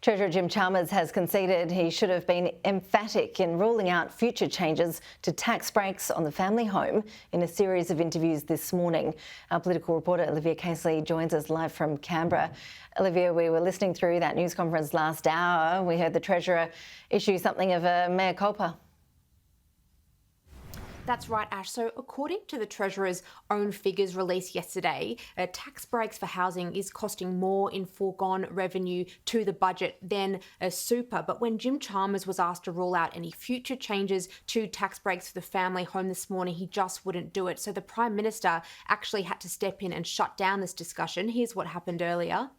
Treasurer Jim Chalmers has conceded he should have been emphatic in ruling out future changes to tax breaks on the family home in a series of interviews this morning. Our political reporter Olivia Caisley joins us live from Canberra. Olivia, we were listening through that news conference last hour. We heard the Treasurer issue something of a mea culpa. That's right, Ash. So according to the Treasurer's own figures released yesterday, tax breaks for housing is costing more in foregone revenue to the budget than a super. But when Jim Chalmers was asked to rule out any future changes to tax breaks for the family home this morning, he just wouldn't do it. So the Prime Minister actually had to step in and shut down this discussion. Here's what happened earlier.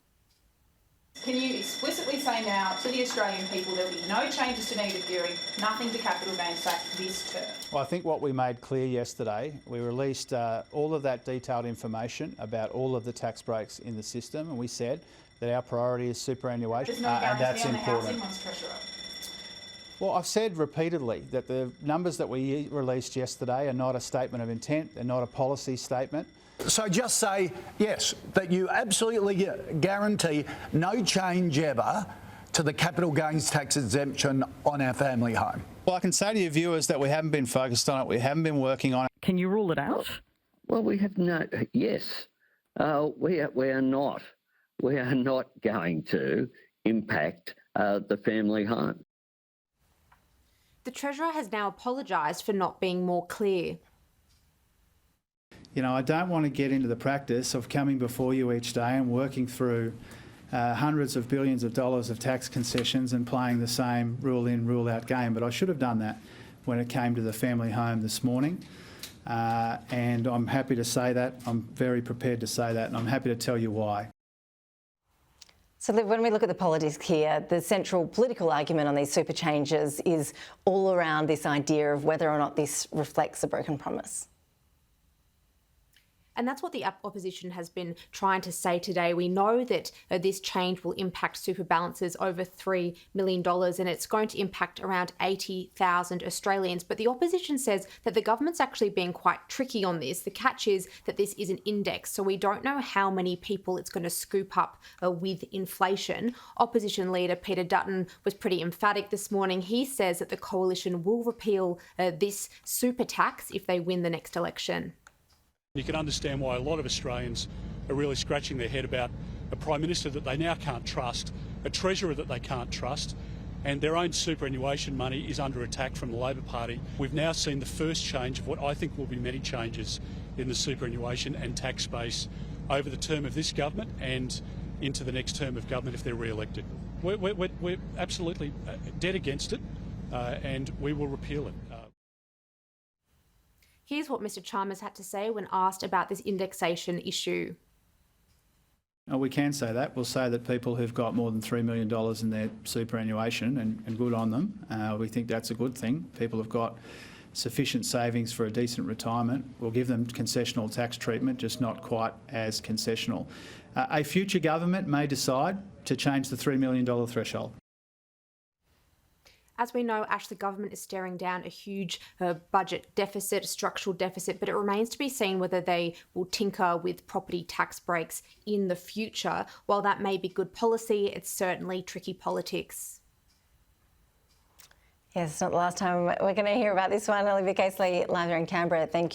Can you explicitly say now to the Australian people there will be no changes to negative gearing, nothing to capital gains tax this term? Well, I think what we made clear yesterday, we released all of that detailed information about all of the tax breaks in the system, and we said that our priority is superannuation, and that's important. Well, I've said repeatedly that the numbers that we released yesterday are not a statement of intent, they're not a policy statement. So just say, yes, that you absolutely guarantee no change ever to the capital gains tax exemption on our family home. Well, I can say to your viewers that we haven't been focused on it, we haven't been working on it. Can you rule it out? Well, we have no, yes, we are not going to impact the family home. The Treasurer has now apologised for not being more clear. You know, I don't want to get into the practice of coming before you each day and working through hundreds of billions of dollars of tax concessions and playing the same rule in, rule out game, but I should have done that when it came to the family home this morning. And I'm happy to say that. I'm very prepared to say that, and I'm happy to tell you why. So when we look at the politics here, the central political argument on these super changes is all around this idea of whether or not this reflects a broken promise. And that's what the opposition has been trying to say today. We know that this change will impact super balances over $3 million, and it's going to impact around 80,000 Australians. But the opposition says that the government's actually being quite tricky on this. The catch is that this is an index, so we don't know how many people it's going to scoop up with inflation. Opposition leader Peter Dutton was pretty emphatic this morning. He says that the coalition will repeal this super tax if they win the next election. You can understand why a lot of Australians are really scratching their head about a Prime Minister that they now can't trust, a Treasurer that they can't trust, and their own superannuation money is under attack from the Labor Party. We've now seen the first change of what I think will be many changes in the superannuation and tax space over the term of this government and into the next term of government if they're re-elected. We're absolutely dead against it, and we will repeal it. Here's what Mr Chalmers had to say when asked about this indexation issue. We can say that. We'll say that people who've got more than $3 million in their superannuation, and good on them, we think that's a good thing. People have got sufficient savings for a decent retirement. We'll give them concessional tax treatment, just not quite as concessional. A future government may decide to change the $3 million threshold. As we know, Ash, the government is staring down a huge budget deficit, a structural deficit, but it remains to be seen whether they will tinker with property tax breaks in the future. While that may be good policy, it's certainly tricky politics. Yes, it's not the last time we're going to hear about this one. Olivia Caisley, live here in Canberra. Thank you.